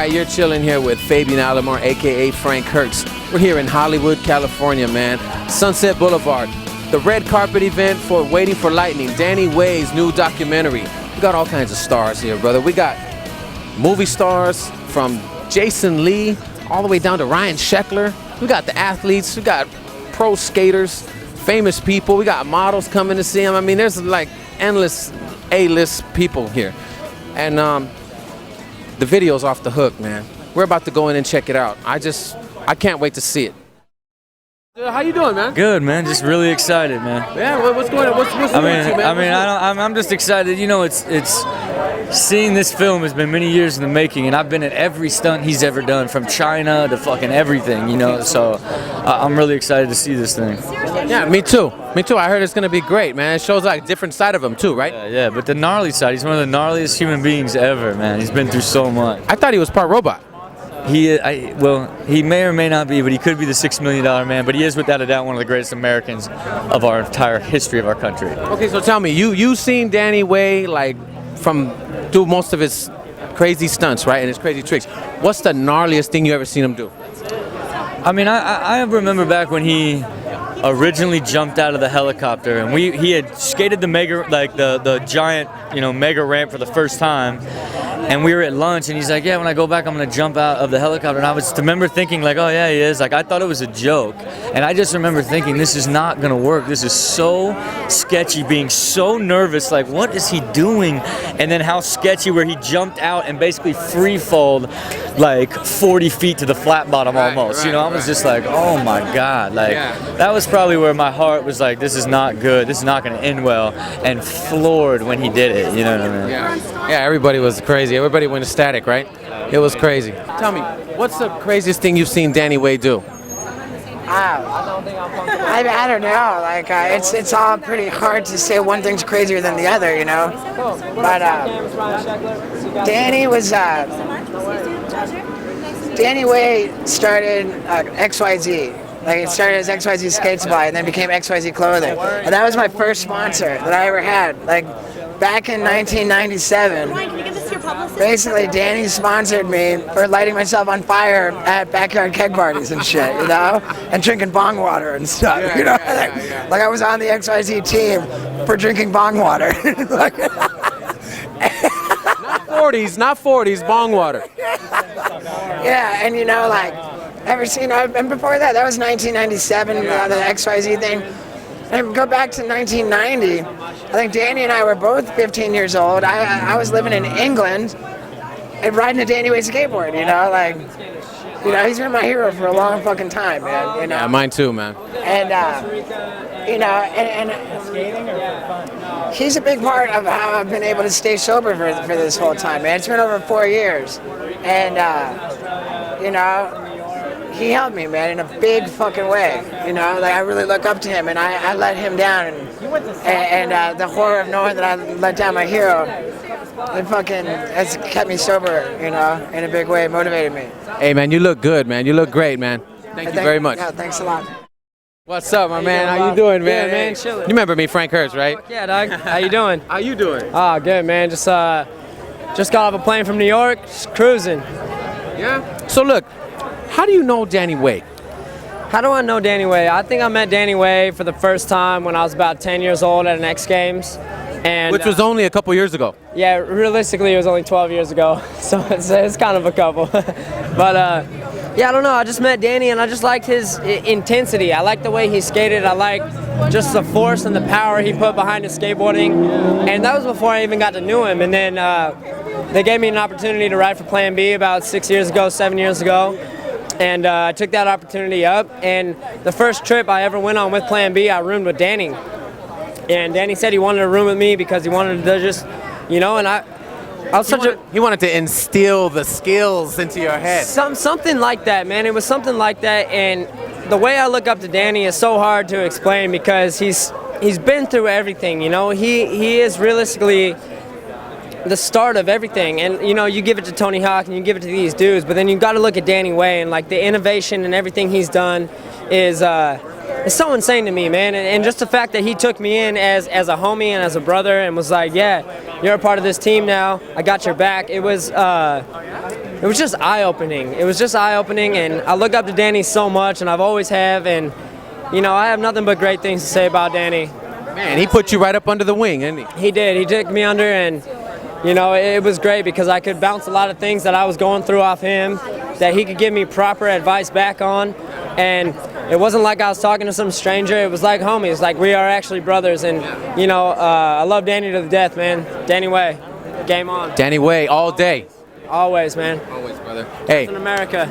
right, you're chilling here with Fabian Alomar, a.k.a. Frank Hertz. We're here in Hollywood, California, man. Sunset Boulevard. The red carpet event for Waiting for Lightning, Danny Way's new documentary. We got all kinds of stars here, brother. We got movie stars from Jason Lee all the way down to Ryan Sheckler. We got the athletes. We got pro skaters, famous people. We got models coming to see him. I mean, there's like endless A-list people here. And the video's off the hook, man. We're about to go in and check it out. I can't wait to see it. How you doing, man? Good, man. Just really excited, man. Yeah, what's going on? What's new with you, man? I'm just excited. You know, it's seeing this film has been many years in the making, and I've been at every stunt he's ever done, from China to fucking everything. You know, so I'm really excited to see this thing. Yeah, me too. Me too. I heard it's gonna be great, man. It shows like a different side of him too, right? Yeah, but the gnarly side. He's one of the gnarliest human beings ever, man. He's been through so much. I thought he was part robot. Well, he may or may not be, but he could be the $6 million man. But he is, without a doubt, one of the greatest Americans of our entire history of our country. Okay, so tell me, you seen Danny Way like do most of his crazy stunts, right, and his crazy tricks. What's the gnarliest thing you ever seen him do? I mean, I remember back when he originally jumped out of the helicopter, and he had skated the the giant, mega ramp for the first time. And we were at lunch, and he's like, yeah, when I go back, I'm going to jump out of the helicopter. And I remember thinking, like, oh, yeah, he is. Like, I thought it was a joke. And I just remember thinking, this is not going to work. This is so sketchy, being so nervous. Like, what is he doing? And then how sketchy where he jumped out and basically free-falled, like, 40 feet to the flat bottom almost. I was just like, oh, my God. Like, that was probably where my heart was like, this is not good. This is not going to end well. And floored when he did it. You know what I mean? Yeah, everybody was crazy. Everybody went ecstatic, right? It was crazy. Tell me, what's the craziest thing you've seen Danny Way do? I don't know. Like it's all pretty hard to say one thing's crazier than the other, you know. But Danny Way started XYZ. Like, it started as XYZ Skate Supply and then became XYZ Clothing. And that was my first sponsor that I ever had. Like, back in 1997, basically Danny sponsored me for lighting myself on fire at backyard keg parties and shit, and drinking bong water and stuff, Like I was on the XYZ team for drinking bong water. Not 40s, bong water. Yeah, and and before that was 1997, the XYZ thing. And go back to 1990, I think Danny and I were both 15 years old. I was living in England and riding a Danny Way skateboard, he's been my hero for a long fucking time, man, Yeah, mine too, man. And, and he's a big part of how I've been able to stay sober for this whole time, man. It's been over 4 years. And, he helped me, man, in a big fucking way. I really look up to him, and I let him down. And the horror of knowing that I let down my hero, has kept me sober, in a big way, motivated me. Hey, man, you look good, man. You look great, man. Thank you very much. Yeah, thanks a lot. What's up, my man? How you doing, man? Good, man. Chilling. You remember me, Frank Hertz, right? Yeah, dog. How you doing? How you doing? Good, man. Just got off a plane from New York, just cruising. Yeah? So look, how do you know Danny Way? How do I know Danny Way? I think I met Danny Way for the first time when I was about 10 years old at an X Games. Which was only a couple years ago. Yeah, realistically it was only 12 years ago, so it's kind of a couple. But yeah, I don't know, I just met Danny and I just liked his intensity. I liked the way he skated. I liked just the force and the power he put behind his skateboarding. And that was before I even got to know him. And then they gave me an opportunity to ride for Plan B about 7 years ago. And I took that opportunity up, and the first trip I ever went on with Plan B, I roomed with Danny. And Danny said he wanted to room with me because he wanted to just, and I was He wanted to instill the skills into your head. Something like that, man. It was something like that, and the way I look up to Danny is so hard to explain because he's been through everything, He is realistically the start of everything, and you give it to Tony Hawk and you give it to these dudes, but then you got to look at Danny Way, and like the innovation and everything he's done is so insane to me, man. And just the fact that he took me in as a homie and as a brother and was like, yeah, you're a part of this team now, I got your back. It was it was just eye-opening. It was just eye-opening, and I look up to Danny so much, and I've always have, and you know, I have nothing but great things to say about Danny. Man, he put you right up under the wing, didn't he? He did. He took me under, and you know, it was great because I could bounce a lot of things that I was going through off him, that he could give me proper advice back on, and it wasn't like I was talking to some stranger. It was like homies, like we are actually brothers, and you know, I love Danny to the death, man. Danny Way, game on. Danny Way, all day. Always, man. Always, brother. Hey. Captain America.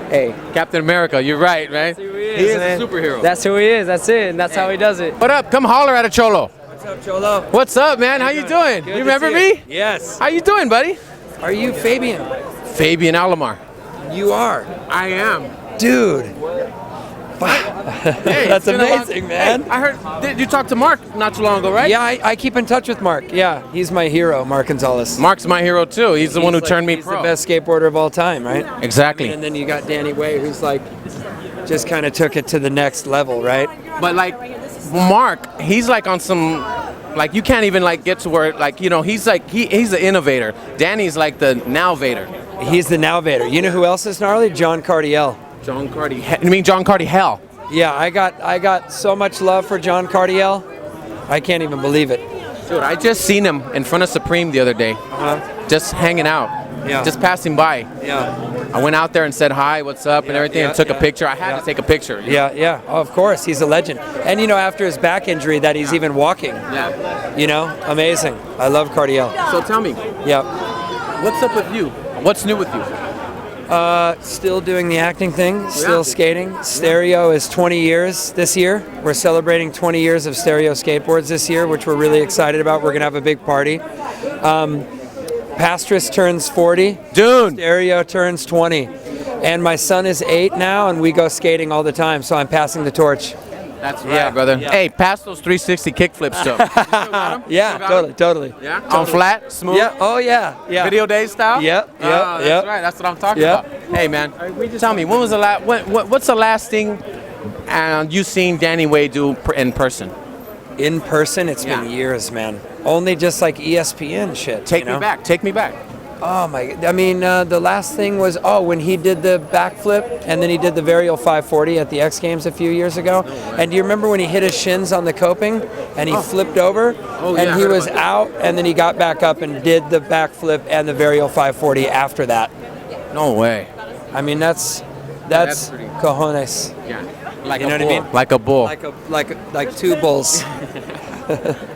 Hey, Captain America, you're right, man. That's who he is, He is man. a superhero. That's who he is. That's it, and that's how he does it. What up? Come holler at a Cholo. What's up, Cholo? What's up, man? How you doing? Good You to remember see me? Yes. How you doing, buddy? Are you Fabian? Fabian Alomar. You are. I am. Dude. Hey, That's it's been a long- amazing, man. Hey, I heard you talked to Mark not too long ago, right? Yeah, I keep in touch with Mark. Yeah, he's my hero, Mark Gonzalez. Mark's my hero too. He's the one who turned me He's pro. the best skateboarder of all time, right? Exactly. And then you got Danny Way, who's like, just kind of took it to the next level, right? But like Mark, he's like on some, like you can't even like get to where, like, you know, he's like he's the innovator. Danny's like the now-vator. He's the now-vator. You know who else is gnarly? John Cardiel. John Cardi. You mean John Cardi Hell? Yeah, I got so much love for John Cardiel. I can't even believe it. Dude, I just seen him in front of Supreme the other day. Just hanging out. Yeah. Just passing by. Yeah. I went out there and said hi, what's up, and everything, and took a picture. I had to take a picture. you know? Yeah. Oh, of course, he's a legend. And you know, after his back injury, that he's even walking. Yeah. You know, amazing. I love Cardiel. So tell me, Yeah. what's up with you? What's new with you? Still doing the acting thing, still skating. Stereo is 20 years this year. We're celebrating 20 years of Stereo skateboards this year, which we're really excited about. We're going to have a big party. Pastrus turns 40. Dude. Stereo turns 20. And my son is 8 now, and we go skating all the time, so I'm passing the torch. That's right, Yeah, brother. yeah. Hey, pass those 360 kickflips stuff. You still got 'em? Yeah, Still got 'em? totally. Yeah? On flat, smooth? Yeah, oh yeah. Video day style? Yep, That's yep. right. That's what I'm talking Yep. about. Hey, man, tell me, when was the last? What's the last thing you seen Danny Way do in person? In person, it's been Yeah. years, man. Only just like ESPN shit. Take you know? me back. Take me back. Oh my! I mean, the last thing was when he did the backflip and then he did the varial 540 at the X Games a few years ago. And do you remember when he hit his shins on the coping and he flipped over Oh, yeah, I and he heard was about that. out and then he got back up and did the backflip and the varial 540 after that. No way. I mean, that's that's pretty- cojones. Yeah. Like You a know what I bull. mean? Like a bull. Like two bulls.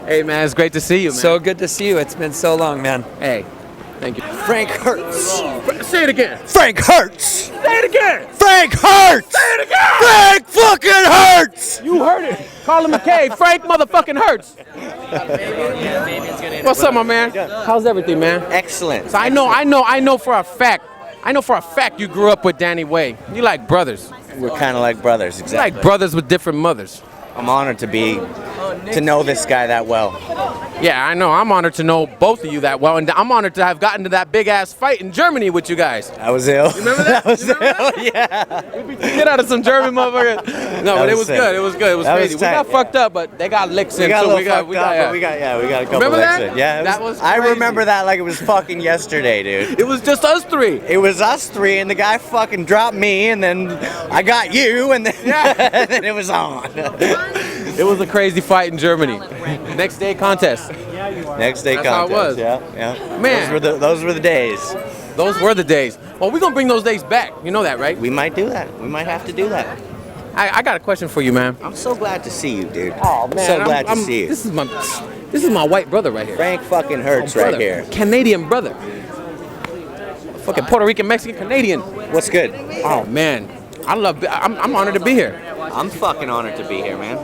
Hey, man, it's great to see you, man. So good to see you. It's been so long, man. Hey, thank you. Frank Hertz. Say it again. Frank Hertz. Say it again. Frank Hertz. Say it again. Frank fucking Hertz. You heard it. Colin McKay, Frank motherfucking Hurts. What's up, my man? How's everything, man? Excellent. So I know for a fact you grew up with Danny Way. You like brothers. We're kind of like brothers, You exactly. like brothers with different mothers. I'm honored to know this guy that well. Yeah, I know. I'm honored to know both of you that well, and I'm honored to have gotten to that big ass fight in Germany with you guys. I was ill. Remember that? I was You remember ill. Yeah. We beat the shit out of some German motherfuckers. No, but it was was sick. good. It was good. It was That was crazy. We tight, got yeah. fucked up, but they got licks in We got a too. little We got fucked up, but we got a couple Remember licks that? in. Yeah, That was I crazy. remember that like it was fucking yesterday, dude. It was just us three. It was us three, and the guy fucking dropped me, and then I got you, and then, and then it was on. It was a crazy fight in Germany. Next day contest. Next day That's how it contest. was. Yeah. Man. Those were the days. Those were the days. Well, we're going to bring those days back. You know that, right? We might do that. We might have to do that. I got a question for you, man. I'm so glad to see you, dude. Oh, man. So glad to see you. This is my white brother right here. Frank fucking Hertz right Brother. here. Canadian brother. Fucking Puerto Rican, Mexican, Canadian. What's good? Oh, man. I'm honored to be here. I'm fucking honored to be here, man.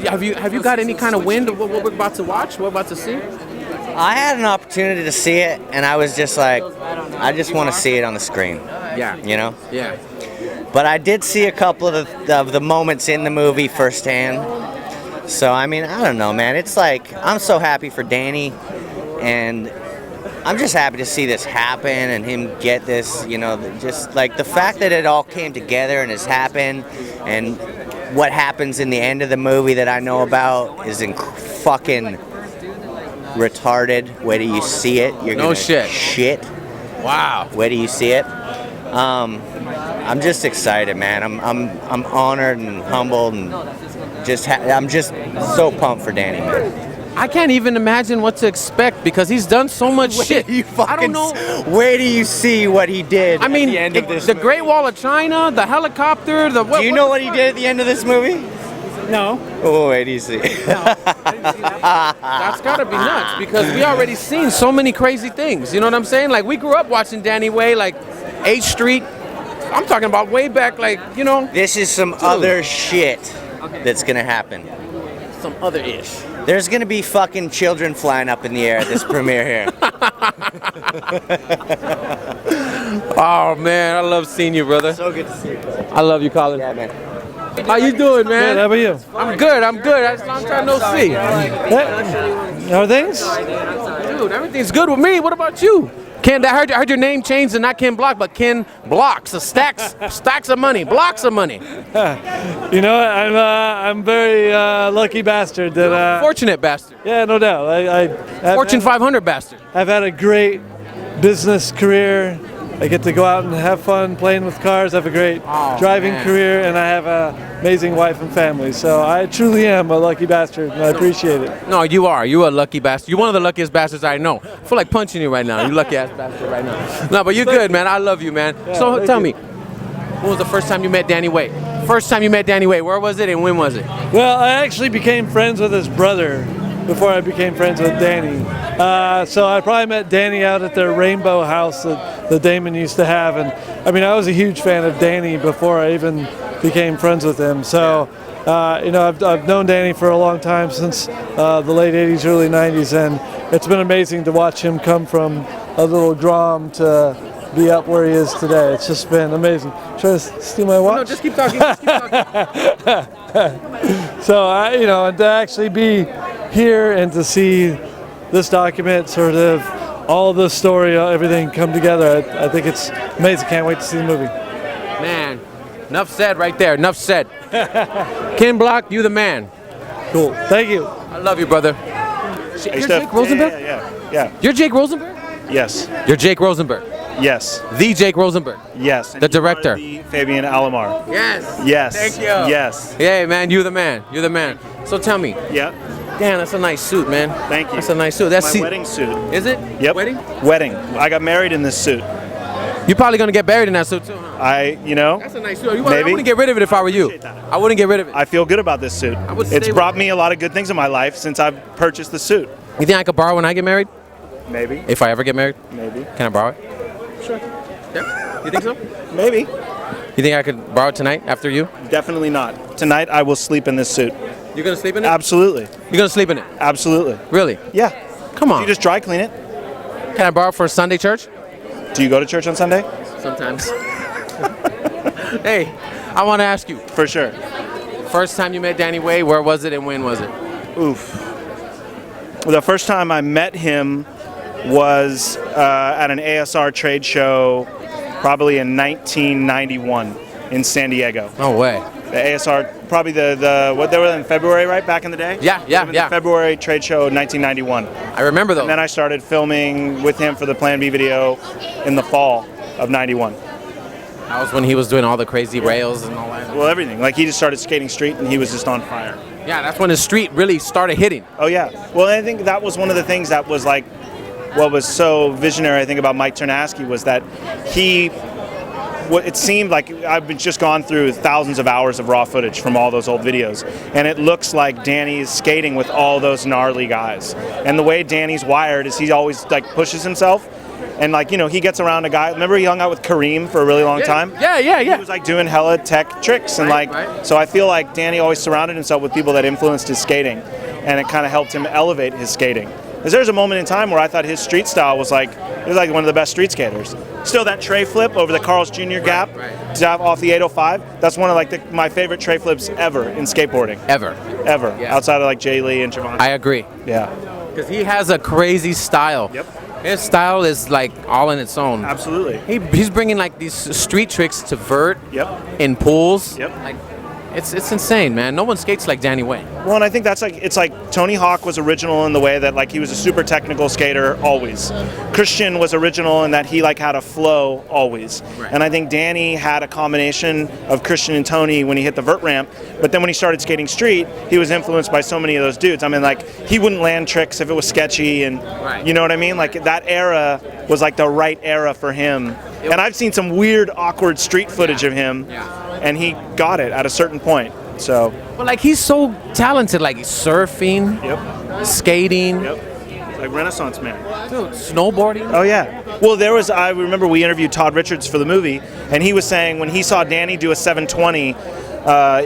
Have you got any kind of wind of what we're about to watch, what we're about to see? I had an opportunity to see it, and I was just like, I just want to see it on the screen. Yeah. You know? Yeah. But I did see a couple of the moments in the movie firsthand. So, I mean, I don't know, man. It's like, I'm so happy for Danny, and I'm just happy to see this happen and him get this, you know, just like the fact that it all came together and has happened, and what happens in the end of the movie that I know about is fucking retarded. Wait till you see it. You're No gonna shit. shit. Wow. Where do you see it? I'm just excited, man. I'm honored and humbled, and I'm just so pumped for Danny, man. I can't even imagine what to expect because he's done so much shit. I don't know. Where do you see what he did? I mean, at the end of this the movie? Great Wall of China, the helicopter, the. Do you know what he did at the end of this movie? No. Oh, wait, do you see? That's gotta be nuts because we already seen so many crazy things. You know what I'm saying? Like we grew up watching Danny Way, like 8th Street. I'm talking about way back, like you know. This is some other shit that's gonna happen. Some other ish. There's gonna be fucking children flying up in the air at this premiere here. Oh man, I love seeing you, brother. So good to see you. I love you, Colin. Yeah, man. How you doing, man? Good, how about you? I'm good. I'm good. I'm trying to see. How are things? Dude, everything's good with me. What about you? Ken, I heard your name changed to not Ken Block, but Ken Blocks. So stacks of money, blocks of money. You know, I'm very lucky bastard that. Fortunate bastard. Yeah, no doubt. Fortune 500 bastard. I've had a great business career. I get to go out and have fun playing with cars. I have a great driving career, and I have an amazing wife and family. So I truly am a lucky bastard, and I appreciate it. No, you are. You're a lucky bastard. You're one of the luckiest bastards I know. I feel like punching you right now. You lucky ass bastard right now. No, but you're good, man. I love you, man. So tell me, when was the first time you met Danny Way? First time you met Danny Way, where was it and when was it? Well, I actually became friends with his brother before I became friends with Danny. So I probably met Danny out at their Rainbow House that Damon used to have. And I mean, I was a huge fan of Danny before I even became friends with him. So, you know, I've known Danny for a long time, since the late 80s, early 90s. And it's been amazing to watch him come from a little drum to be up where he is today. It's just been amazing. Try to steal my watch? No, just keep talking. Just keep talking. So, you know, and to actually be here and to see this document, sort of all the story, everything come together, I think it's amazing. Can't wait to see the movie. Man, enough said right there. Enough said. Ken Block, you the man. Cool. Thank you. I love you, brother. You're Jake Rosenberg? Yeah. You're Jake Rosenberg? Yes. You're Jake Rosenberg. Yes. The Jake Rosenberg. Yes. The director. The Fabian Alomar. Yes. Yes. Thank you. Yes. Yeah, man, you're the man. You're the man. So tell me. Yeah. Damn, that's a nice suit, man. Thank you. That's a nice suit. That's my wedding suit. Is it? Yep. Wedding? Wedding. I got married in this suit. You're probably gonna get buried in that suit too, huh? You know. That's a nice suit. I Maybe. wouldn't get rid of it if I were you. I wouldn't get rid of it. I feel good about this suit. would stay It's with brought it. me a lot of good things in my life since I've purchased the suit. You think I could borrow when I get married? Maybe. If I ever get married? Maybe. Can I borrow it? Sure. Yeah. You think so? Maybe. You think I could borrow it tonight after you? Definitely not. Tonight I will sleep in this suit. You're gonna sleep in it? Absolutely. You're gonna sleep in it? Absolutely. Really? Yeah. Come on. You just dry clean it. Can I borrow it for Sunday church? Do you go to church on Sunday? Sometimes. Hey, I want to ask you. For sure. First time you met Danny Way, where was it and when was it? Oof. Well, the first time I met him was at an ASR trade show, probably in 1991 in San Diego. No way. The ASR, probably what they were in February, right, back in the day? Yeah. The February trade show, 1991. I remember those. And then I started filming with him for the Plan B video in the fall of 91. That was when he was doing all the crazy rails and all that. Well, everything. Like, he just started skating street and he was just on fire. Yeah, that's when the street really started hitting. Oh, yeah. Well, I think that was one of the things that was like, what was so visionary, I think, about Mike Ternasky was that it seemed like I've just gone through thousands of hours of raw footage from all those old videos, and it looks like Danny's skating with all those gnarly guys. And the way Danny's wired is he always like pushes himself, and like, you know, he gets around a guy. Remember he hung out with Kareem for a really long time? Yeah. He was like doing hella tech tricks, and so I feel like Danny always surrounded himself with people that influenced his skating, and it kind of helped him elevate his skating. Because there's a moment in time where I thought his street style was like one of the best street skaters. Still, that tray flip over the Carl's Jr. gap off the 805, that's one of like my favorite tray flips ever in skateboarding. Ever. Yeah. Outside of like Jay Lee and Javon. I agree. Yeah. Because he has a crazy style. Yep. His style is like all in its own. Absolutely. He's bringing like these street tricks to vert Yep. in pools. Yep. Like, it's insane, man. No one skates like Danny Way. Well, and I think that's like, it's like Tony Hawk was original in the way that like he was a super technical skater always. Christian was original in that he like had a flow always. Right. And I think Danny had a combination of Christian and Tony when he hit the vert ramp, but then when he started skating street, he was influenced by so many of those dudes. I mean, like he wouldn't land tricks if it was sketchy, and you know what I mean? Like that era was like the right era for him. And I've seen some weird, awkward street footage of him, and he got it at a certain point. So, But like he's so talented, like surfing, skating, like Renaissance man. dude, snowboarding. Oh yeah. Well, I remember we interviewed Todd Richards for the movie, and he was saying when he saw Danny do a 720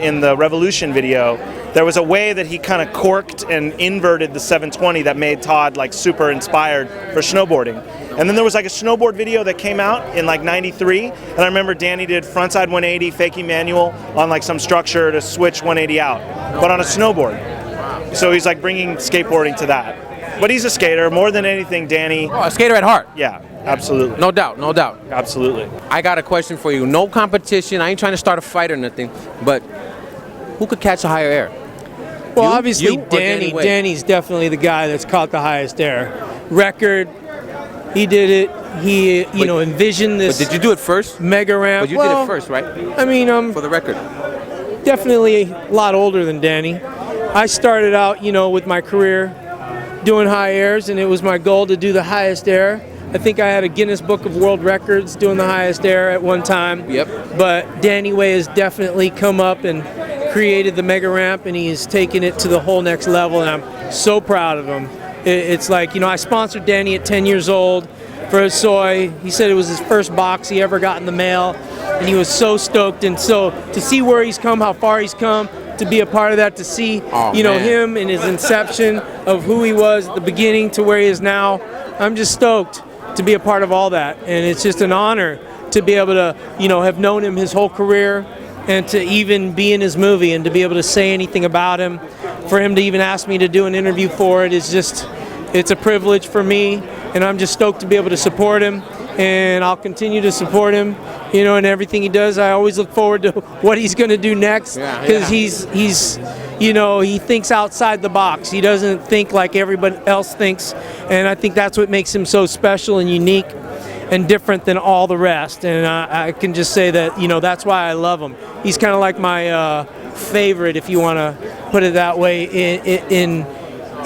in the Revolution video, there was a way that he kind of corked and inverted the 720 that made Todd like super inspired for snowboarding. And then there was like a snowboard video that came out in like '93, and I remember Danny did frontside 180 fakie manual on like some structure to switch 180 out, but on a snowboard. So he's like bringing skateboarding to that. But he's a skater more than anything, Danny. Oh, a skater at heart. Yeah, absolutely. No doubt, no doubt. Absolutely. I got a question for you. No competition. I ain't trying to start a fight or nothing, but who could catch a higher air? Well, You? obviously, You or Danny Way? Danny's definitely the guy that's caught the highest air. Record, he did it. He, envisioned this. But did you do it first? Mega ramp? But you did it first, right? I mean, For the record. definitely a lot older than Danny. I started out, with my career doing high airs, and it was my goal to do the highest air. I think I had a Guinness Book of World Records doing the highest air at one time. Yep. But Danny Way has definitely come up and created the mega ramp, and he's taken it to the whole next level, and I'm so proud of him. It's like, I sponsored Danny at 10 years old for Hosoi. He said it was his first box he ever got in the mail, and he was so stoked. And so to see where he's come, how far he's come, to be a part of that, to see, man. him in his inception of who he was at the beginning to where he is now, I'm just stoked to be a part of all that. And it's just an honor to be able to, have known him his whole career, and to even be in his movie and to be able to say anything about him. For him to even ask me to do an interview for it is just, it's a privilege for me, and I'm just stoked to be able to support him, and I'll continue to support him, in everything he does. I always look forward to what he's going to do next, because he's he thinks outside the box. He doesn't think like everybody else thinks, and I think that's what makes him so special and unique and different than all the rest. And I can just say that, that's why I love him. He's kind of like my favorite, if you want to put it that way,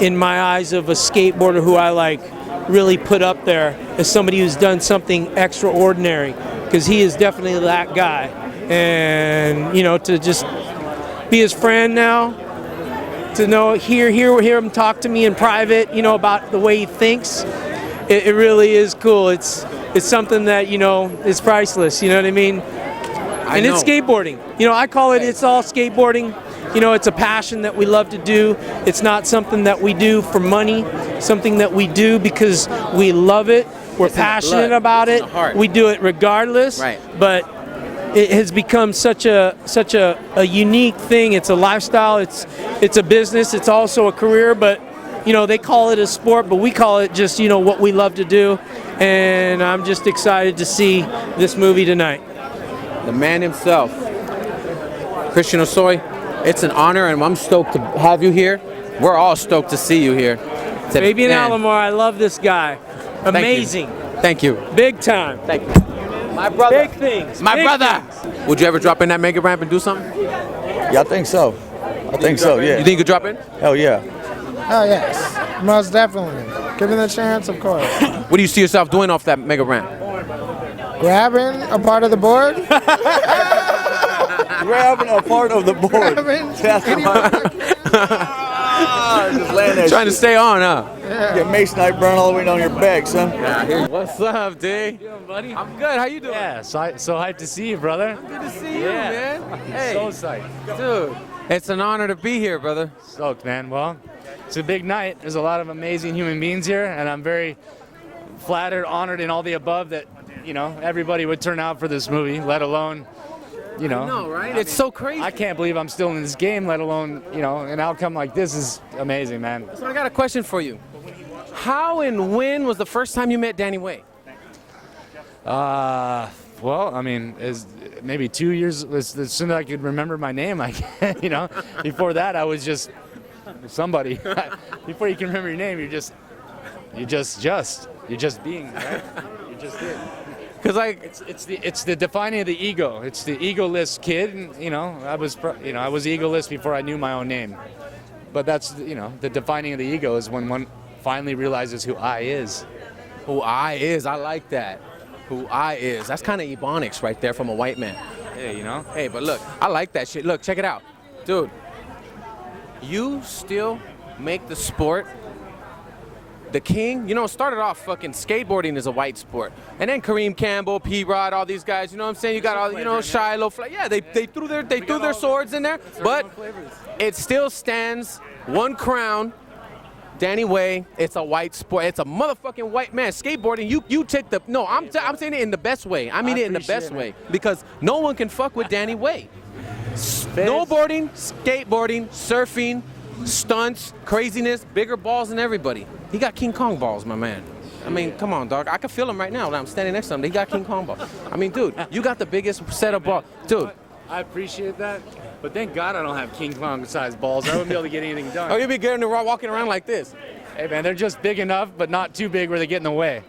in my eyes of a skateboarder who I like really put up there as somebody who's done something extraordinary, because he is definitely that guy. And, to just be his friend now, to hear him talk to me in private, about the way he thinks, it really is cool. It's something that, is priceless, you know what I mean? And it's skateboarding. I call it, it's all skateboarding. It's a passion that we love to do. It's not something that we do for money, something that we do because we love it. We're passionate about it. We do it regardless. Right. But it has become such a unique thing. It's a lifestyle. It's a business. It's also a career. But they call it a sport, but we call it just what we love to do. And I'm just excited to see this movie tonight. The man himself, Christian Hosoi. It's an honor, and I'm stoked to have you here. We're all stoked to see you here. Fabian Alomar, I love this guy. Amazing. Thank you. Big time. Thank you. My brother. Big things. My Big brother. things. Would you ever drop in that mega ramp and do something? Yeah, I think so. Yeah. You think you could drop in? Hell yeah. Oh, yes. Most definitely. Given the chance, of course. What do you see yourself doing off that mega ramp? Grabbing a part of the board? Grabbing a part of the board. That's just land that Trying to shit. stay on, huh? Get masonite burn all the way down your back, son. What's up, D? Buddy? I'm good. How you doing? Yeah, so hyped to see you, brother. Good to see you, man. Hey, So psyched. dude, it's an honor to be here, brother. Stoked, man. Well, it's a big night. There's a lot of amazing human beings here, and I'm very flattered, honored, and all the above that, everybody would turn out for this movie, let alone, I know, right? It's so crazy. I can't believe I'm still in this game, let alone, an outcome like this is amazing, man. So I got a question for you. How and when was the first time you met Danny Way? Well, I mean, maybe 2 years, as soon as I could remember my name, before that I was just somebody. Before you can remember your name, you're just being, right? You're just it. Because like it's the defining of the ego. It's the egoless kid, and I was egoless before I knew my own name. But that's the defining of the ego is when one finally realizes who I is. Who I is, I like that. Who I is. That's kind of Ebonics right there from a white man. Hey, Hey, but look, I like that shit. Look, check it out. Dude, you still make the sport the king. Started off fucking skateboarding is a white sport. And then Kareem Campbell, P-Rod, all these guys, you know what I'm saying? You got all, Shiloh. Yeah, they threw their swords in there. But it still stands one crown. Danny Way, it's a white sport. It's a motherfucking white man. Skateboarding, you take the... No, I'm saying it in the best way. I mean it in the best way. Because no one can fuck with Danny Way. Snowboarding, skateboarding, surfing, stunts, craziness, bigger balls than everybody. He got King Kong balls, my man. I mean, come on, dog. I can feel him right now when I'm standing next to him. He got King Kong balls. I mean, dude, you got the biggest set of balls. Dude. I appreciate that, but thank God I don't have King Kong-sized balls. I wouldn't be able to get anything done. Oh, you'd be walking around like this. Hey, man, they're just big enough, but not too big where they get in the way.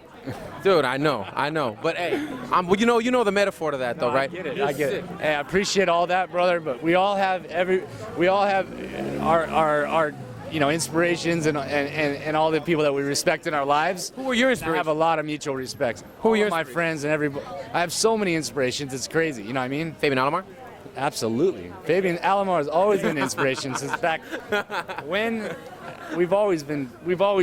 Dude, I know. But hey, you know the metaphor to that, though, right? I get it. Hey, I appreciate all that, brother. But we all have our inspirations and all the people that we respect in our lives. Who are your inspirations? I have a lot of mutual respect. Who are your my friends and everybody? I have so many inspirations. It's crazy. You know what I mean? Fabian Alomar? Absolutely. Fabian Alomar has always been an inspiration since back when. We've always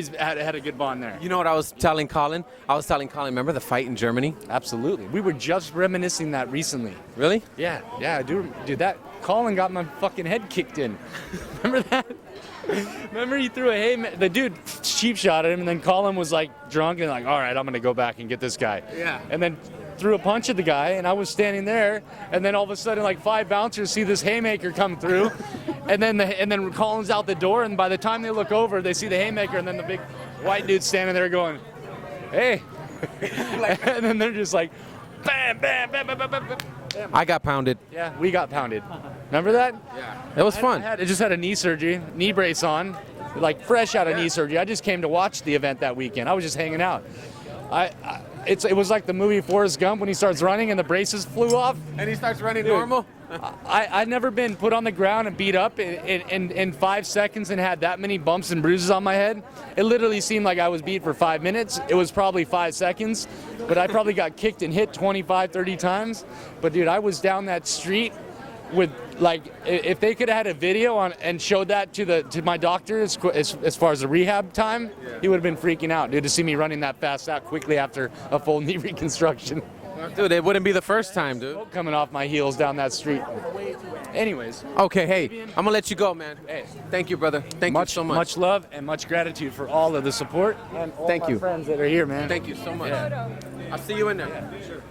had a good bond there. You know what I was telling Colin? Remember the fight in Germany? Absolutely. We were just reminiscing that recently. Really? Yeah, I do. Dude, that Colin got my fucking head kicked in. Remember that? Remember he threw the dude cheap shot at him, and then Colin was like drunk and like, all right, I'm gonna go back and get this guy. Yeah. And then threw a punch at the guy, and I was standing there, and then all of a sudden like 5 bouncers see this haymaker come through, and then Colin's out the door, and by the time they look over, they see the haymaker, and then the big white dude standing there going, hey. And then they're just like, bam, bam, bam, bam, bam, bam. I got pounded. Yeah, we got pounded. Remember that? Yeah. It was fun. I just had a knee surgery, knee brace on, like fresh out of knee surgery. I just came to watch the event that weekend. I was just hanging out. It was like the movie Forrest Gump when he starts running and the braces flew off. And he starts running normal? I'd never been put on the ground and beat up in 5 seconds and had that many bumps and bruises on my head. It literally seemed like I was beat for 5 minutes. It was probably 5 seconds, but I probably got kicked and hit 25, 30 times. But dude, I was down that street with like, if they could have had a video on and showed that to my doctor as far as the rehab time, he would have been freaking out, dude, to see me running that fast out quickly after a full knee reconstruction. Dude, it wouldn't be the first time, dude. Coming off my heels down that street. Anyways. Okay, hey, I'm gonna let you go, man. Hey, thank you, brother. Thank you so much. Much love and much gratitude for all of the support and all thank my you. friends that are here, man. Thank you so much. Yeah. I'll see you in there. Yeah, sure.